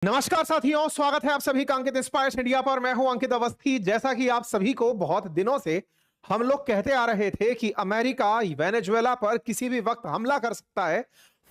नमस्कार साथियों, स्वागत है आप सभी का अंकित इंस्पायर्स इंडिया पर। मैं हूं अंकित अवस्थी। जैसा कि आप सभी को बहुत दिनों से हम लोग कहते आ रहे थे कि अमेरिका वेनेजुएला पर किसी भी वक्त हमला कर सकता है,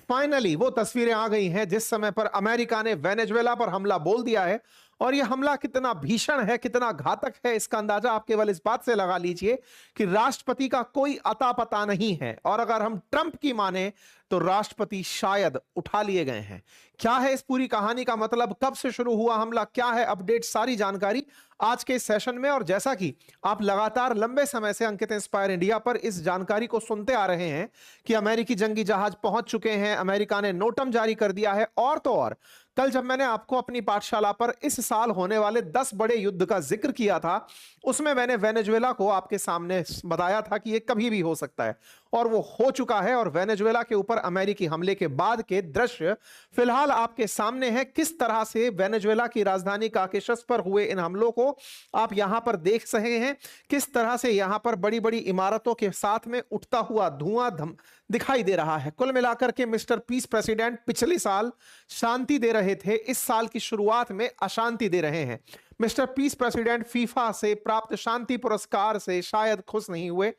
फाइनली वो तस्वीरें आ गई हैं जिस समय पर अमेरिका ने वेनेजुएला पर हमला बोल दिया है। और यह हमला कितना भीषण है, कितना घातक है, इसका अंदाजा आप केवल इस बात से लगा लीजिए कि राष्ट्रपति का कोई अता पता नहीं है। और अगर हम ट्रंप की माने तो राष्ट्रपति शायद उठा लिए गए हैं। क्या है इस पूरी कहानी का मतलब, कब से शुरू हुआ हमला, क्या है अपडेट, सारी जानकारी आज के इस सेशन में। और जैसा कि आप लगातार लंबे समय से अंकित इंस्पायर इंडिया पर इस जानकारी को सुनते आ रहे हैं कि अमेरिकी जंगी जहाज पहुंच चुके हैं, अमेरिका ने नोटम जारी कर दिया है। और तो और कल जब मैंने आपको अपनी पाठशाला पर इस साल होने वाले 10 बड़े युद्ध का जिक्र किया था, उसमें मैंने वेनेजुएला को आपके सामने बताया था कि यह कभी भी हो सकता है, और वो हो चुका है। और वेनेजुएला के ऊपर अमेरिकी हमले के बाद के दृश्य फिलहाल आपके सामने हैं। किस तरह से वेनेजुएला की राजधानी काकेशस पर हुए इन हमलों को आप यहां पर देख रहे हैं, किस तरह से यहां पर बड़ी बड़ी इमारतों के साथ में उठता हुआ धुआं दिखाई दे रहा है। कुल मिलाकर के मिस्टर पीस प्रेसिडेंट पिछले साल शांति दे रहे थे, इस साल की शुरुआत में अशांति दे रहे हैं। मिस्टर पीस प्रेसिडेंट फीफा से प्राप्त शांति पुरस्कार से शायद खुश नहीं हुए,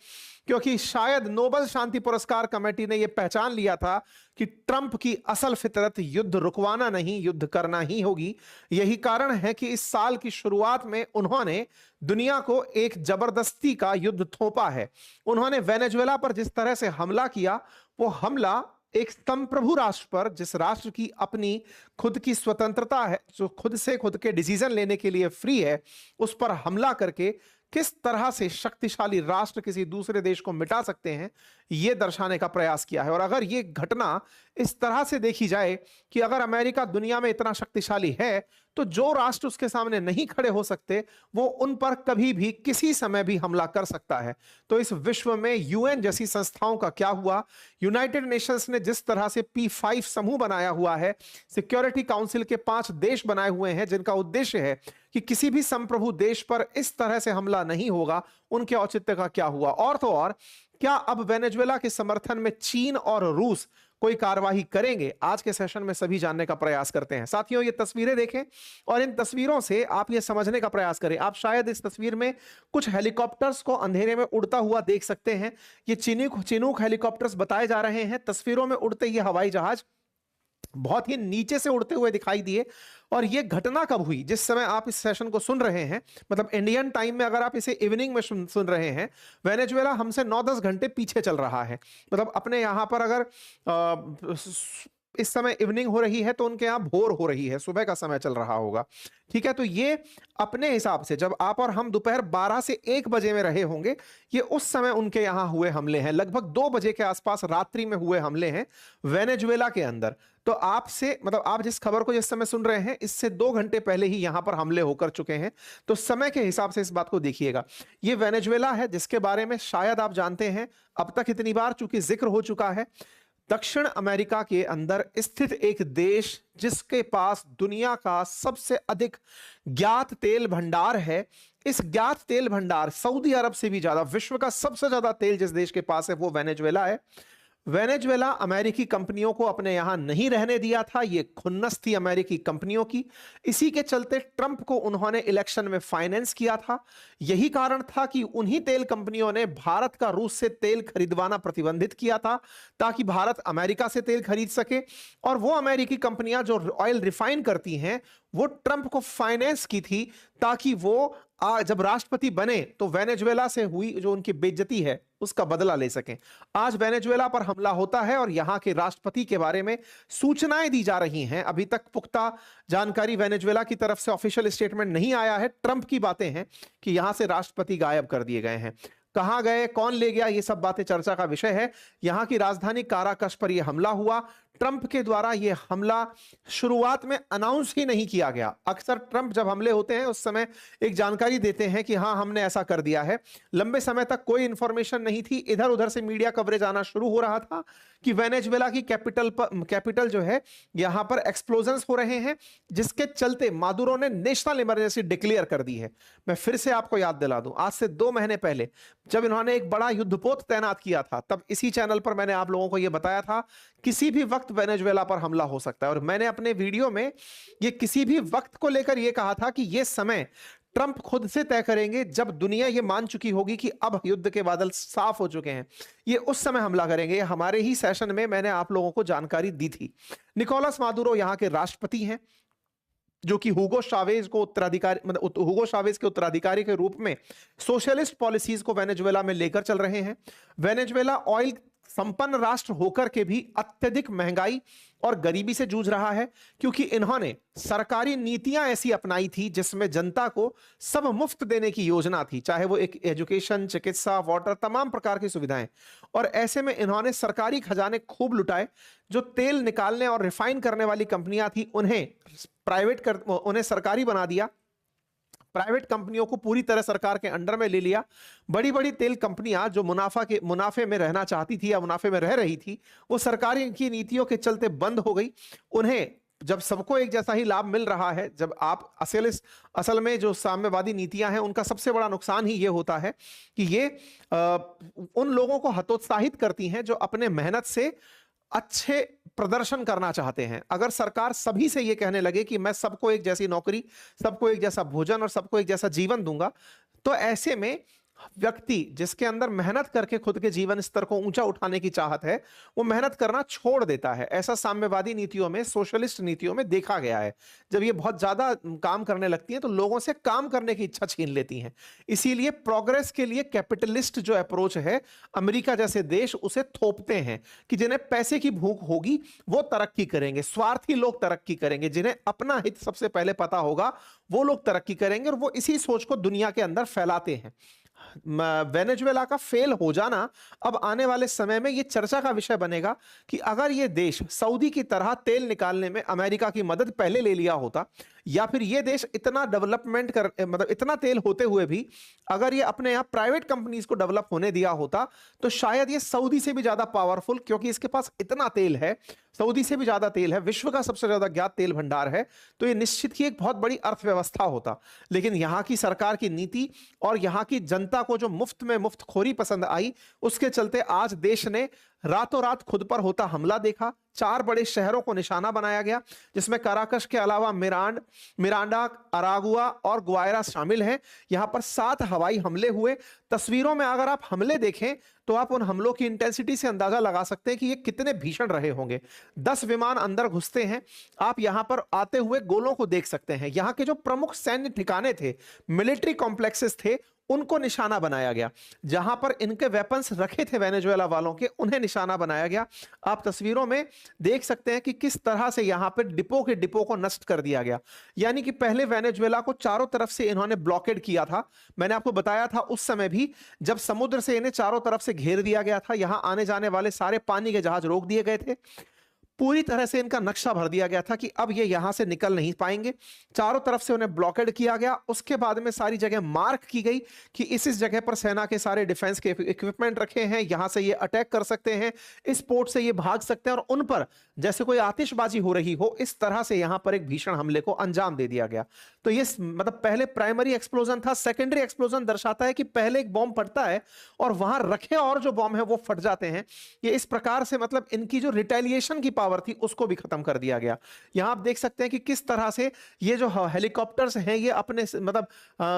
क्योंकि शायद नोबेल शांति पुरस्कार कमेटी ने यह पहचान लिया था कि ट्रंप की असल फितरत युद्ध रुकवाना नहीं, युद्ध करना ही होगी। यही कारण है कि इस साल की शुरुआत में उन्होंने दुनिया को एक जबरदस्ती का युद्ध थोपा है। उन्होंने वेनेजुएला पर जिस तरह से हमला किया, वो हमला एक संप्रभु राष्ट्र पर, जिस राष्ट्र की अपनी खुद की स्वतंत्रता है, जो खुद से खुद के डिसीजन लेने के लिए फ्री है, उस पर हमला करके किस तरह से शक्तिशाली राष्ट्र किसी दूसरे देश को मिटा सकते हैं, यह दर्शाने का प्रयास किया है। और अगर यह घटना इस तरह से देखी जाए कि अगर अमेरिका दुनिया में इतना शक्तिशाली है, तो जो राष्ट्र उसके सामने नहीं खड़े हो सकते, वो उन पर कभी भी किसी समय भी हमला कर सकता है। तो इस विश्व में यूएन जैसी संस्थाओं का क्या हुआ, यूनाइटेड नेशंस ने जिस तरह से P5 समूह बनाया हुआ है, सिक्योरिटी काउंसिल के 5 देश बनाए हुए हैं जिनका उद्देश्य है कि किसी भी संप्रभु देश पर इस तरह से हमला नहीं होगा, उनके औचित्य का क्या हुआ। और तो और क्या अब वेनेजुएला के समर्थन में चीन और रूस कोई कार्यवाही करेंगे, आज के सेशन में सभी जानने का प्रयास करते हैं। साथियों, ये तस्वीरें देखें और इन तस्वीरों से आप ये समझने का प्रयास करें। आप शायद इस तस्वीर में कुछ हेलीकॉप्टर्स को अंधेरे में उड़ता हुआ देख सकते हैं। ये चिनूक हेलीकॉप्टर्स बताए जा रहे हैं। तस्वीरों में उड़ते ये हवाई जहाज बहुत ही नीचे से उड़ते हुए दिखाई दिए। और यह घटना कब हुई, जिस समय आप इस सेशन को सुन रहे हैं, मतलब इंडियन टाइम में अगर आप इसे इवनिंग में सुन रहे हैं, वेनेजुएला हमसे 9-10 घंटे पीछे चल रहा है। मतलब अपने यहां पर अगर इस समय इवनिंग हो रही है तो उनके यहां भोर हो रही है, सुबह का समय चल रहा होगा। ठीक है, तो ये अपने हिसाब से जब आप और हम दोपहर 12 से 1 बजे में रहे होंगे, ये उस समय उनके यहां हुए हमले हैं। लगभग 2 बजे के आसपास रात्रि में हुए हमले हैं वेनेजुएला के अंदर। तो आपसे मतलब आप जिस खबर को जिस समय सुन रहे हैं, इससे 2 घंटे पहले ही यहां पर हमले होकर चुके हैं। तो समय के हिसाब से इस बात को देखिएगा। ये वेनेजुएला है जिसके बारे में शायद आप जानते हैं, अब तक इतनी बार चूंकि जिक्र हो चुका है। दक्षिण अमेरिका के अंदर स्थित एक देश जिसके पास दुनिया का सबसे अधिक ज्ञात तेल भंडार है। इस ज्ञात तेल भंडार सऊदी अरब से भी ज्यादा, विश्व का सबसे ज्यादा तेल जिस देश के पास है वो वेनेजुएला है। वेनेजुएला अमेरिकी कंपनियों को अपने यहां नहीं रहने दिया था, यह खुन्नस थी अमेरिकी कंपनियों की। इसी के चलते ट्रंप को उन्होंने इलेक्शन में फाइनेंस किया था। यही कारण था कि उन्हीं तेल कंपनियों ने भारत का रूस से तेल खरीदवाना प्रतिबंधित किया था, ताकि भारत अमेरिका से तेल खरीद सके। और वो अमेरिकी कंपनियां जो ऑयल रिफाइन करती हैं, वो ट्रंप को फाइनेंस की थी ताकि वो जब राष्ट्रपति बने तो वेनेजुएला से हुई जो उनकी बेइज्जती है उसका बदला ले सकें। आज वेनेजुएला पर हमला होता है और यहां के राष्ट्रपति के बारे में सूचनाएं दी जा रही हैं। अभी तक पुख्ता जानकारी वेनेजुएला की तरफ से ऑफिशियल स्टेटमेंट नहीं आया है। ट्रंप की बातें हैं कि यहां से राष्ट्रपति गायब कर दिए गए हैं। कहां गए, कौन ले गया, ये सब बातें चर्चा का विषय है। यहां की राजधानी काराकस पर यह हमला हुआ। ट्रंप के द्वारा यह हमला शुरुआत में अनाउंस ही नहीं किया गया। अक्सर ट्रंप जब हमले होते हैं उस समय एक जानकारी देते हैं कि हां हमने ऐसा कर दिया है। लंबे समय तक कोई इंफॉर्मेशन नहीं थी। इधर उधर से मीडिया कवरेज आना शुरू हो रहा था कि वेनेजुएला की कैपिटल जो है, यहां पर एक्सप्लोजन्स हो रहे हैं, जिसके चलते मादुरो ने नेशनल इमरजेंसी डिक्लेयर कर दी है। मैं फिर से आपको याद दिला दूं, आज से 2 महीने पहले जब इन्होंने एक बड़ा युद्धपोत तैनात किया था, तब इसी चैनल पर मैंने आप लोगों को यह बताया था किसी भी वक्त वक्त वेनेजुएला पर हमला हो सकता है। और मैंने अपने वीडियो में ये किसी भी वक्त को लेकर ये कहा था कि ये समय ट्रंप खुद से तय करेंगे जब दुनिया ये मान चुकी होगी कि अब युद्ध के बादल साफ हो चुके हैं, ये उस समय हमला करेंगे। हमारे ही सेशन में मैंने आप लोगों को जानकारी दी थी। निकोलस मादुरो यहाँ के राष्ट्रपति हैं, जो कि हुगो शावेज को उत्तराधिकारी, मतलब हुगो शावेज के उत्तराधिकारी के रूप में सोशलिस्ट पॉलिसीज को वेनेजुएला में लेकर चल रहे हैं। वेनेजुएला ऑयल संपन्न राष्ट्र होकर के भी अत्यधिक महंगाई और गरीबी से जूझ रहा है, क्योंकि इन्होंने सरकारी नीतियां ऐसी अपनाई थी जिसमें जनता को सब मुफ्त देने की योजना थी, चाहे वो एक एजुकेशन, चिकित्सा, वाटर, तमाम प्रकार की सुविधाएं। और ऐसे में इन्होंने सरकारी खजाने खूब लुटाए। जो तेल निकालने और रिफाइन करने वाली कंपनियां थी उन्हें सरकारी बना दिया। प्राइवेट कंपनियों को पूरी तरह सरकार के अंडर में ले लिया। बड़ी बड़ी तेल कंपनियां जो मुनाफे में रहना चाहती थी या मुनाफे में रह रही थी, वो सरकारी की नीतियों के चलते बंद हो गई। उन्हें जब सबको एक जैसा ही लाभ मिल रहा है, जब आप असल में जो साम्यवादी नीतियां हैं, उनका सबसे बड़ा नुकसान ही ये होता है कि ये उन लोगों को हतोत्साहित करती हैं जो अपने मेहनत से अच्छे प्रदर्शन करना चाहते हैं। अगर सरकार सभी से यह कहने लगे कि मैं सबको एक जैसी नौकरी, सबको एक जैसा भोजन और सबको एक जैसा जीवन दूंगा, तो ऐसे में व्यक्ति जिसके अंदर मेहनत करके खुद के जीवन स्तर को ऊंचा उठाने की चाहत है, वो मेहनत करना छोड़ देता है। ऐसा साम्यवादी नीतियों में, सोशलिस्ट नीतियों में देखा गया है। जब ये बहुत ज्यादा काम करने लगती हैं तो लोगों से काम करने की इच्छा छीन लेती हैं। इसीलिए प्रोग्रेस के लिए कैपिटलिस्ट जो अप्रोच है, अमेरिका जैसे देश उसे थोपते हैं कि जिन्हें पैसे की भूख होगी वो तरक्की करेंगे, स्वार्थी लोग तरक्की करेंगे, जिन्हें अपना हित सबसे पहले पता होगा वो लोग तरक्की करेंगे। और वो इसी सोच को दुनिया के अंदर फैलाते हैं। वेनेजुएला का फेल हो जाना अब आने वाले समय में यह चर्चा का विषय बनेगा कि अगर यह देश सऊदी की तरह तेल निकालने में अमेरिका की मदद पहले ले लिया होता, या फिर यह देश इतना डेवलपमेंट मतलब इतना तेल होते हुए भी अगर ये अपने आप प्राइवेट कंपनीज को डेवलप होने दिया होता, तो शायद ये सऊदी से भी ज्यादा पावरफुल, क्योंकि इसके पास इतना तेल है, सऊदी से भी ज्यादा तेल है, विश्व का सबसे ज्यादा ज्ञात तेल भंडार है, तो ये निश्चित ही एक बहुत बड़ी अर्थव्यवस्था होता। लेकिन यहां की सरकार की नीति और यहां की जनता को जो मुफ्त में मुफ्तखोरी पसंद आई, उसके चलते आज देश ने रातों रात खुद पर होता हमला देखा। 4 बड़े शहरों को निशाना बनाया गया, जिसमें काराकश के अलावा मिरांडा, अरागुआ और ग्वायरा शामिल हैं। यहां पर 7 हवाई हमले हुए। तस्वीरों में अगर आप हमले देखें तो आप उन हमलों की इंटेंसिटी से अंदाजा लगा सकते हैं कि ये कितने भीषण रहे होंगे। 10 विमान अंदर घुसते हैं। आप यहां पर आते हुए गोलों को देख सकते हैं। यहां के जो प्रमुख सैन्य ठिकाने थे, मिलिट्री कॉम्प्लेक्सेस थे, उनको निशाना बनाया गया। जहां पर इनके वेपन्स रखे थे वेनेजुएला वालों के, उन्हें निशाना बनाया गया। आप तस्वीरों में देख सकते हैं कि किस तरह से यहां पर डिपो के डिपो को नष्ट कर दिया गया। यानी कि पहले वेनेजुएला को चारों तरफ से इन्होंने ब्लॉकेड किया था। मैंने आपको बताया था उस समय भी, जब समुद्र से इन्हें चारों तरफ से घेर दिया गया था, यहां आने जाने वाले सारे पानी के जहाज रोक दिए गए थे। पूरी तरह से इनका नक्शा भर दिया गया था कि अब ये यहां से निकल नहीं पाएंगे। चारों तरफ से उन्हें ब्लॉकेड किया गया। उसके बाद में सारी जगह मार्क की गई कि इस जगह पर सेना के सारे डिफेंस के इक्विपमेंट रखे हैं, यहां से ये अटैक कर सकते हैं, इस पोर्ट से ये भाग सकते हैं, और उन पर जैसे कोई आतिशबाजी हो रही हो, इस तरह से यहां पर एक भीषण हमले को अंजाम दे दिया गया। तो ये मतलब पहले प्राइमरी एक्सप्लोजन था। सेकेंडरी एक्सप्लोजन दर्शाता है कि पहले एक बॉम्ब फटता है और वहां रखे और जो बॉम्ब है वो फट जाते हैं। ये इस प्रकार से मतलब इनकी जो रिटेलिएशन की पावर थी उसको भी खत्म कर दिया गया। यहां आप देख सकते हैं कि किस तरह से ये जो हेलीकॉप्टर्स हैं, ये अपने मतलब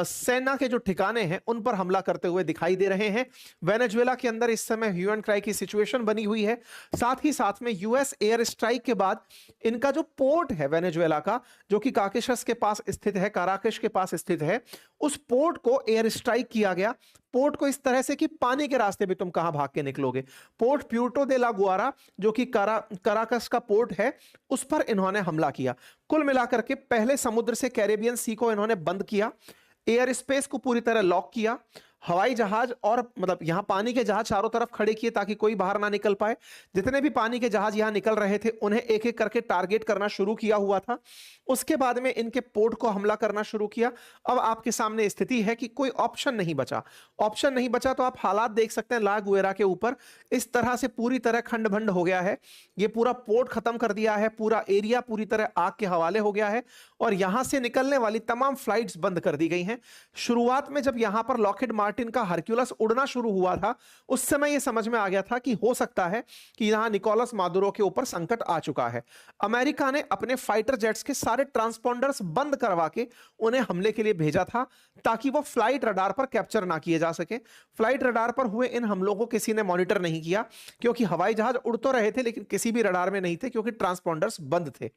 सेना के जो ठिकाने हैं उन पर हमला करते हुए दिखाई दे रहे हैं। वेनेजुएला के अंदर इस समय ह्यू एंड क्राई की सिचुएशन बनी हुई है। साथ ही साथ में यूएस एयर स्ट्राइक के बाद इनका जो पोर्ट है वेनेजुएला का, जो कि काराकश के पास स्थित है, काराकश के पास स्थित है, उस पोर्ट को एयर स्ट्राइक किया गया। पोर्ट को इस तरह से कि पानी के रास्ते भी तुम कहां भाग के निकलोगे। पोर्ट प्यूर्टो दे ला गुआरा, जो कि काराकस का पोर्ट है, उस पर इन्होंने हमला किया। कुल मिलाकर के पहले समुद्र से कैरेबियन सी को इन्होंने बंद किया, एयर स्पेस को पूरी तरह लॉक किया, हवाई जहाज और मतलब यहां पानी के जहाज चारों तरफ खड़े किए ताकि कोई बाहर ना निकल पाए। जितने भी पानी के जहाज यहां निकल रहे थे उन्हें एक एक करके टारगेट करना शुरू किया हुआ था। उसके बाद में इनके पोर्ट को हमला करना शुरू किया। अब आपके सामने स्थिति है कि कोई ऑप्शन नहीं बचा। ऑप्शन नहीं बचा तो आप हालात देख सकते हैं ला गुएरा के ऊपर। इस तरह से पूरी तरह खंड भंड हो गया है। ये पूरा पोर्ट खत्म कर दिया है, पूरा एरिया पूरी तरह आग के हवाले हो गया है और यहां से निकलने वाली तमाम फ्लाइट्स बंद कर दी गई हैं। शुरुआत में जब यहां पर लॉकहीड मार्टिन का हरक्यूलस उड़ना शुरू हुआ था, उस समय यह समझ में आ गया था कि हो सकता है कि यहां निकोलस मादुरो के ऊपर संकट आ चुका है। अमेरिका ने अपने फाइटर जेट्स के सारे ट्रांसपोंडर्स बंद करवा के उन्हें हमले के लिए भेजा था, ताकि वो फ्लाइट रडार पर कैप्चर ना किए जा सके। फ्लाइट रडार पर हुए इन हमलों को किसी ने मॉनिटर नहीं किया, क्योंकि हवाई जहाज उड़ तो रहे थे लेकिन किसी भी रडार में नहीं थे, क्योंकि ट्रांसपोंडर्स बंद थे।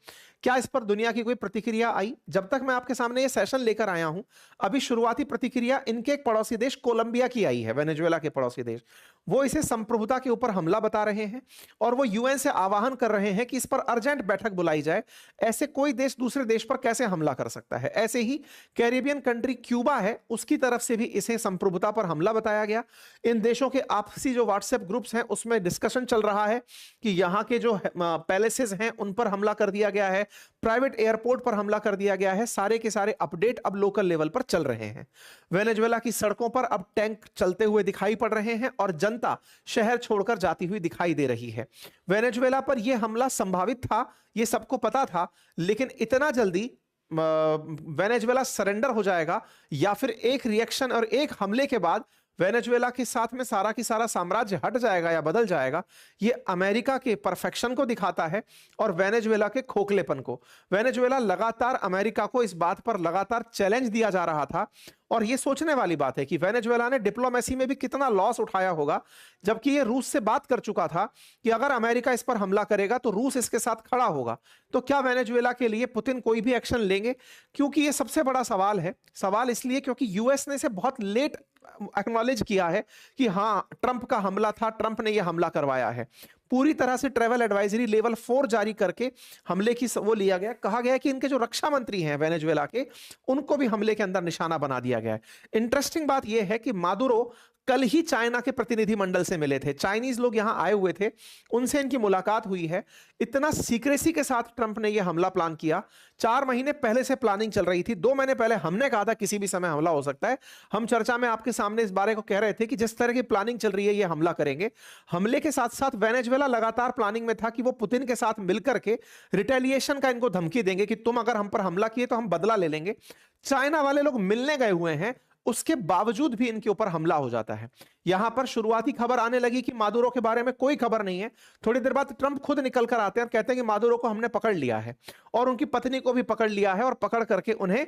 क्या इस पर दुनिया की कोई प्रतिक्रिया आई? जब तक मैं आपके सामने ये सेशन लेकर आया हूं, अभी शुरुआती प्रतिक्रिया इनके एक पड़ोसी देश कोलंबिया की आई है, वेनेजुएला के पड़ोसी देश। वो इसे संप्रभुता के ऊपर हमला बता रहे हैं और वो यूएन से आह्वान कर रहे हैं कि इस पर अर्जेंट बैठक बुलाई जाए। ऐसे कोई देश दूसरे देश पर कैसे हमला कर सकता है? ऐसे ही कैरिबियन कंट्री क्यूबा है, उसकी तरफ से भी इसे संप्रभुता पर हमला बताया गया। इन देशों के आपसी जो व्हाट्सएप ग्रुप्स हैं उसमें डिस्कशन चल रहा है कि यहां के जो पैलेसेस हैं उन पर हमला कर दिया गया है, प्राइवेट एयरपोर्ट पर हमला कर दिया गया है। सारे के सारे अपडेट अब लोकल लेवल पर चल रहे हैं। वेनेजुएला की सड़कों पर अब टैंक चलते हुए दिखाई पड़ रहे हैं और जनता शहर छोड़कर जाती हुई दिखाई दे रही है। वेनेजुएला पर यह हमला संभावित था, यह सबको पता था, लेकिन इतना जल्दी वेनेजुएला सरेंडर हो जाएगा या फिर एक रिएक्शन और एक हमले के बाद वेनेजुएला के साथ में सारा की सारा साम्राज्य हट जाएगा या बदल जाएगा, ये अमेरिका के परफेक्शन को दिखाता है और वेनेजुएला के खोखलेपन को। वेनेजुएला लगातार अमेरिका को इस बात पर लगातार चैलेंज दिया जा रहा था और ये सोचने वाली बात है कि वेनेजुएला ने डिप्लोमेसी में भी कितना लॉस उठाया होगा, जबकि ये रूस से बात कर चुका था कि अगर अमेरिका इस पर हमला करेगा तो रूस इसके साथ खड़ा होगा। तो क्या वेनेजुएला के लिए पुतिन कोई भी एक्शन लेंगे? क्योंकि ये सबसे बड़ा सवाल है। सवाल इसलिए क्योंकि यूएस ने इसे बहुत लेट एक्नॉलेज किया है कि हां, ट्रंप का हमला था, ट्रंप ने यह हमला करवाया है। पूरी तरह से ट्रैवल एडवाइजरी लेवल 4 जारी करके हमले की वो लिया गया। कहा गया कि इनके जो रक्षा मंत्री हैं वेनेजुएला के, उनको भी हमले के अंदर निशाना बना दिया गया है। इंटरेस्टिंग बात यह है कि मादुरो कल ही चाइना के प्रतिनिधि मंडल से मिले थे। चाइनीज लोग यहां आए हुए थे, उनसे इनकी मुलाकात हुई है। इतना सीक्रेसी के साथ ट्रंप ने यह हमला प्लान किया। 4 महीने पहले से प्लानिंग चल रही थी। 2 महीने पहले हमने कहा था किसी भी समय हमला हो सकता है। हम चर्चा में आपके सामने इस बारे को कह रहे थे कि जिस तरह की प्लानिंग चल रही है यह हमला करेंगे। हमले के साथ साथ वेनेजुएला लगातार प्लानिंग में था कि वो पुतिन के साथ मिलकर के रिटेलिएशन का इनको धमकी देंगे कि तुम अगर हम पर हमला किए तो हम बदला ले लेंगे। चाइना वाले लोग मिलने गए हुए हैं, उसके बावजूद भी इनके ऊपर हमला हो जाता है। यहां पर शुरुआती खबर आने लगी कि मादुरो के बारे में कोई खबर नहीं है। थोड़ी देर बाद ट्रंप खुद निकल कर आते हैं और कहते हैं कि मादुरो को हमने पकड़ लिया है और उनकी पत्नी को भी पकड़ लिया है और पकड़ करके उन्हें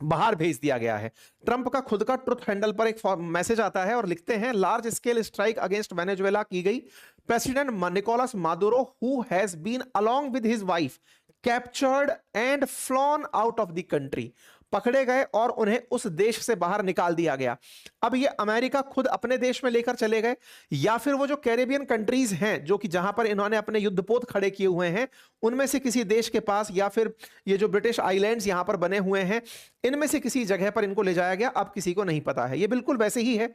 बाहर भेज दिया गया है। ट्रंप का खुद का ट्रुथ हैंडल पर एक मैसेज आता है और लिखते हैं, large scale strike against Venezuela की गई। President Nicolas Maduro who has been along with his wife captured and flown out of the country. पकड़े गए और उन्हें उस देश से बाहर निकाल दिया गया। अब ये अमेरिका खुद अपने देश में लेकर चले गए या फिर वो जो कैरेबियन कंट्रीज हैं जो कि जहां पर इन्होंने अपने युद्धपोत खड़े किए हुए हैं, उनमें से किसी देश के पास या फिर ये जो ब्रिटिश आइलैंड्स यहां पर बने हुए हैं, इनमें से किसी जगह पर इनको ले जाया गया। अब किसी को नहीं पता है। ये बिल्कुल वैसे ही है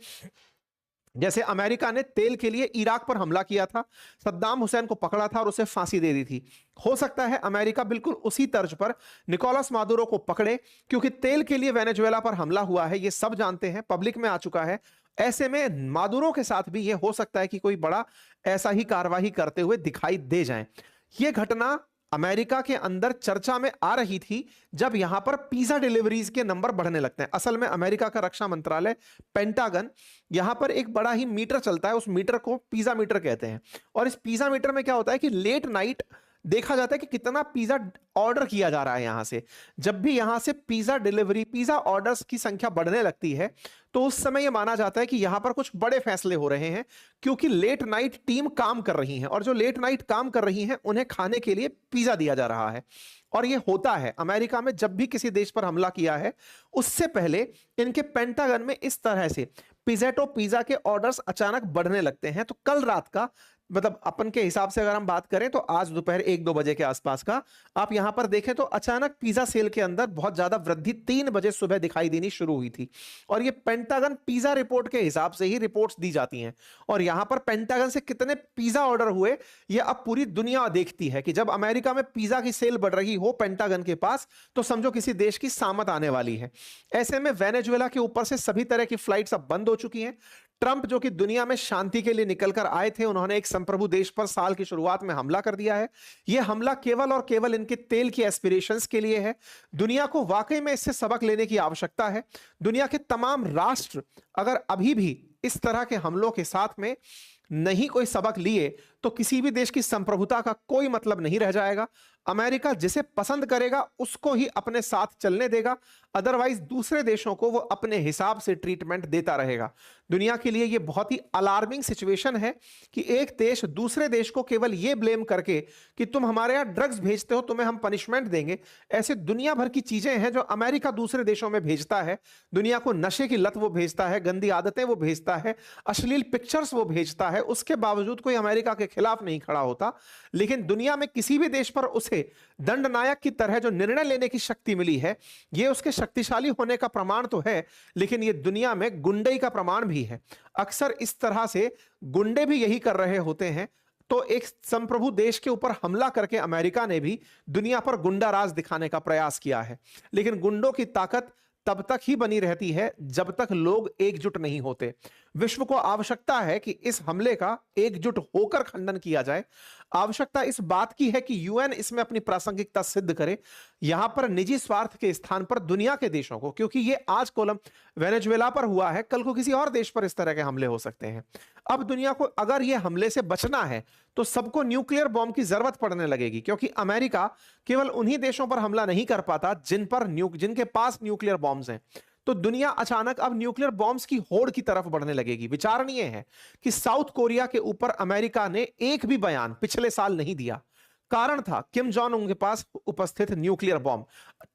जैसे अमेरिका ने तेल के लिए इराक पर हमला किया था, सद्दाम हुसैन को पकड़ा था और उसे फांसी दे दी थी। हो सकता है अमेरिका बिल्कुल उसी तर्ज पर निकोलस मादुरो को पकड़े, क्योंकि तेल के लिए वेनेजुएला पर हमला हुआ है, ये सब जानते हैं, पब्लिक में आ चुका है। ऐसे में मादुरो के साथ भी ये हो सकता है कि कोई बड़ा ऐसा ही कार्रवाई करते हुए दिखाई दे जाए। ये घटना अमेरिका के अंदर चर्चा में आ रही थी जब यहां पर पिज्जा डिलीवरीज के नंबर बढ़ने लगते हैं। असल में अमेरिका का रक्षा मंत्रालय पेंटागन, यहां पर एक बड़ा ही मीटर चलता है, उस मीटर को पिज्जा मीटर कहते हैं। और इस पिज्जा मीटर में क्या होता है कि लेट नाइट देखा जाता है कि कितना पिज्जा ऑर्डर किया जा रहा है यहां से। जब भी यहां से पिज्जा डिलीवरी, पिज्जा ऑर्डर्स की संख्या बढ़ने लगती है तो उस समय यह माना जाता है कि यहां पर कुछ बड़े फैसले हो रहे हैं, क्योंकि लेट नाइट टीम काम कर रही है और जो लेट नाइट काम कर रही हैं उन्हें खाने के लिए पिज्जा दिया जा रहा है। और यह होता है अमेरिका में जब भी किसी देश पर हमला किया है उससे पहले इनके पेंटागन में इस तरह से पिज़्ज़ा पिज्जा के ऑर्डर्स अचानक बढ़ने लगते हैं। तो कल रात का, मतलब अपन के हिसाब से अगर हम बात करें तो आज दोपहर 1-2 बजे के आसपास का, आप यहां पर देखें तो अचानक पिज्जा सेल के अंदर बहुत ज्यादा वृद्धि 3 बजे सुबह दिखाई देनी शुरू हुई थी। और ये पेंटागन पिज्जा रिपोर्ट के हिसाब से ही रिपोर्ट्स दी जाती हैं। और यहां पर पेंटागन से कितने पिज्जा ऑर्डर हुए ये अब पूरी दुनिया देखती है कि जब अमेरिका में पिज्जा की सेल बढ़ रही हो पेंटागन के पास, तो समझो किसी देश की सामत आने वाली है। ऐसे में वेनेजुएला के ऊपर से सभी तरह की फ्लाइट्स अब बंद हो चुकी हैं। ट्रंप जो कि दुनिया में शांति के लिए निकलकर आए थे, उन्होंने एक संप्रभु देश पर साल की शुरुआत में हमला कर दिया है। यह हमला केवल और केवल इनके तेल की एस्पिरेशंस के लिए है। दुनिया को वाकई में इससे सबक लेने की आवश्यकता है। दुनिया के तमाम राष्ट्र अगर अभी भी इस तरह के हमलों के साथ में नहीं कोई सबक लिए तो किसी भी देश की संप्रभुता का कोई मतलब नहीं रह जाएगा। अमेरिका जिसे पसंद करेगा उसको ही अपने साथ चलने देगा, अदरवाइज दूसरे देशों को वो अपने हिसाब से ट्रीटमेंट देता रहेगा। दुनिया के लिए ये बहुत ही अलार्मिंग सिचुएशन है कि एक देश दूसरे देश को केवल ये ब्लेम करके कि तुम हमारे यहाँ ड्रग्स भेजते हो, तुम्हें हम पनिशमेंट देंगे। ऐसे दुनिया भर की चीजें हैं जो अमेरिका दूसरे देशों में भेजता है। दुनिया को नशे की लत वो भेजता है, गंदी आदतें वो भेजता है, अश्लील पिक्चर्स वो भेजता है। उसके बावजूद कोई अमेरिका के खिलाफ नहीं खड़ा होता। लेकिन दुनिया में किसी भी देश पर उसे दंडनायक की तरह जो निर्णय लेने की शक्ति मिली है, यह उसके शक्तिशाली होने का प्रमाण तो है, लेकिन यह दुनिया में गुंडई का प्रमाण भी है। अक्सर इस तरह से गुंडे भी यही कर रहे होते हैं। तो एक संप्रभु देश के ऊपर हमला करके अमेरिका ने भी दुनिया पर गुंडा राज दिखाने का प्रयास किया है। लेकिन गुंडों की ताकत तब तक ही बनी रहती है जब तक लोग एकजुट नहीं होते। विश्व को आवश्यकता है कि इस हमले का एकजुट होकर खंडन किया जाए। आवश्यकता इस बात की है कि यूएन इसमें अपनी प्रासंगिकता सिद्ध करे। यहां पर निजी स्वार्थ के स्थान पर दुनिया के देशों को, क्योंकि ये आज वेनेजुएला पर हुआ है, कल को किसी और देश पर इस तरह के हमले हो सकते हैं। अब दुनिया को अगर यह हमले से बचना है तो सबको न्यूक्लियर बॉम्ब की जरूरत पड़ने लगेगी, क्योंकि अमेरिका केवल उन्हीं देशों पर हमला नहीं कर पाता जिनके पास न्यूक्लियर बॉम्ब्स हैं। तो दुनिया अचानक अब न्यूक्लियर बॉम्ब्स की होड़ की तरफ बढ़ने लगेगी। विचारणीय है कि साउथ कोरिया के ऊपर अमेरिका ने एक भी बयान पिछले साल नहीं दिया। कारण था किम जोंग उन के पास उपस्थित न्यूक्लियर बॉम्ब।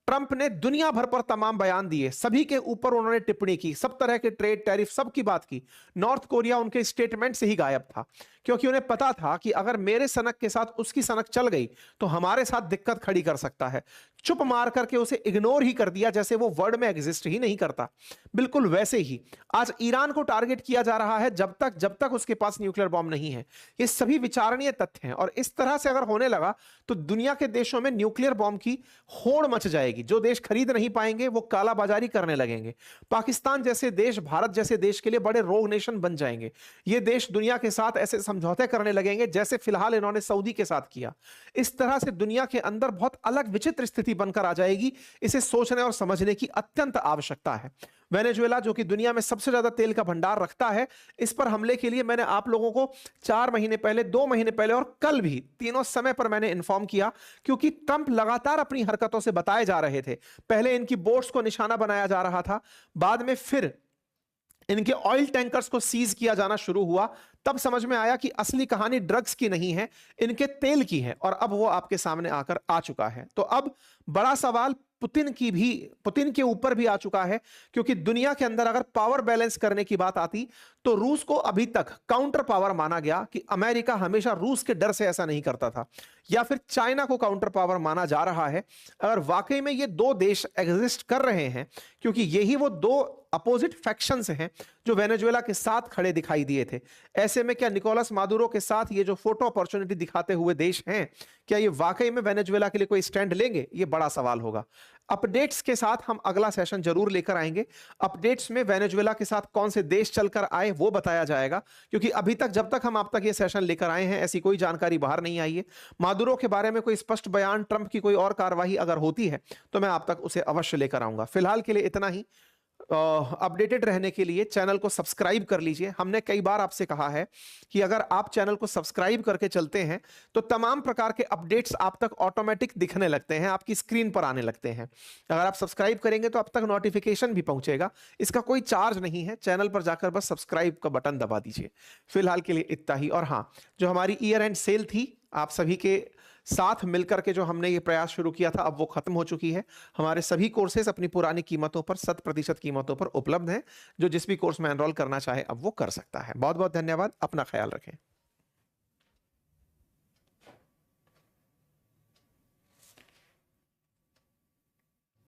ट्रंप ने दुनिया भर पर तमाम बयान दिए, सभी के ऊपर उन्होंने टिप्पणी की, सब तरह के ट्रेड टैरिफ सब की बात की। नॉर्थ कोरिया उनके स्टेटमेंट से ही गायब था, क्योंकि उन्हें पता था कि अगर मेरे सनक के साथ उसकी सनक चल गई तो हमारे साथ दिक्कत खड़ी कर सकता है। चुप मार करके उसे इग्नोर ही कर दिया, जैसे वो वर्ल्ड में एग्जिस्ट ही नहीं करता। बिल्कुल वैसे ही आज ईरान को टारगेट किया जा रहा है जब तक उसके पास न्यूक्लियर बॉम्ब नहीं है। ये सभी विचारणीय तथ्य हैं, और इस तरह से अगर होने लगा तो दुनिया के देशों में न्यूक्लियर बॉम्ब की होड़ मच जाएगी। जो देश खरीद नहीं पाएंगे वो कालाबाजारी करने लगेंगे। पाकिस्तान जैसे देश, भारत जैसे देश के लिए बड़े रोग नेशन बन जाएंगे। ये देश दुनिया के साथ ऐसे समझौते करने लगेंगे जैसे फिलहाल इन्होंने सऊदी के साथ किया। इस तरह से दुनिया के अंदर बहुत अलग विचित्र स्थिति बनकर आ जाएगी। इसे सोचने और समझने की अत्यंत आवश्यकता है। वेनेजुएला जो कि दुनिया में सबसे ज्यादा तेल का भंडार रखता है, इस पर हमले के लिए मैंने आप लोगों को 4 महीने पहले, 2 महीने पहले और कल भी, तीनों समय पर मैंने इन्फॉर्म किया, क्योंकि ट्रंप लगातार अपनी हरकतों से बताए जा रहे थे। पहले इनकी बोट्स को निशाना बनाया जा रहा था, बाद में फिर इनके ऑयल टैंकर्स को सीज किया जाना शुरू हुआ। तब समझ में आया कि असली कहानी ड्रग्स की नहीं है, इनके तेल की है, और अब वो आपके सामने आकर आ चुका है। तो अब बड़ा सवाल पुतिन के ऊपर भी आ चुका है, क्योंकि दुनिया के अंदर अगर पावर बैलेंस करने की बात आती तो रूस को अभी तक काउंटर पावर माना गया, कि अमेरिका हमेशा रूस के डर से ऐसा नहीं करता था, या फिर चाइना को काउंटर पावर माना जा रहा है। अगर वाकई में ये 2 देश एग्जिस्ट कर रहे हैं, क्योंकि यही वो 2 अपोजिट फैक्शंस हैं जो वेनेजुएला के साथ खड़े दिखाई दिए थे। ऐसे में क्या निकोलस मादुरो के साथ ये जो फोटो अपॉर्चुनिटी दिखाते हुए देश हैं, क्या ये वाकई में वेनेजुएला के लिए कोई स्टैंड लेंगे? ये बड़ा सवाल होगा। अपडेट्स के साथ हम अगला सेशन जरूर लेकर आएंगे। अपडेट्स में वेनेजुएला के साथ कौन से देश चलकर आए वो बताया जाएगा, क्योंकि अभी तक जब तक हम आप तक ये सेशन लेकर आए हैं ऐसी कोई जानकारी बाहर नहीं आई है। मादुरो के बारे में कोई स्पष्ट बयान, ट्रंप की कोई और कार्रवाई अगर होती है तो मैं आप तक उसे अवश्य लेकर आऊंगा। फिलहाल के लिए इतना ही। अपडेटेड रहने के लिए चैनल को सब्सक्राइब कर लीजिए। हमने कई बार आपसे कहा है कि अगर आप चैनल को सब्सक्राइब करके चलते हैं तो तमाम प्रकार के अपडेट्स आप तक ऑटोमेटिक दिखने लगते हैं, आपकी स्क्रीन पर आने लगते हैं। अगर आप सब्सक्राइब करेंगे तो आप तक नोटिफिकेशन भी पहुंचेगा। इसका कोई चार्ज नहीं है, चैनल पर जाकर बस सब्सक्राइब का बटन दबा दीजिए। फिलहाल के लिए इतना ही। और हाँ, जो हमारी ईयर एंड सेल थी, आप सभी के साथ मिलकर के जो हमने ये प्रयास शुरू किया था, अब वो खत्म हो चुकी है। हमारे सभी कोर्सेज अपनी पुरानी कीमतों पर, 100% कीमतों पर उपलब्ध हैं। जो जिस भी कोर्स में एनरोल करना चाहे अब वो कर सकता है। बहुत बहुत धन्यवाद। अपना ख्याल रखें।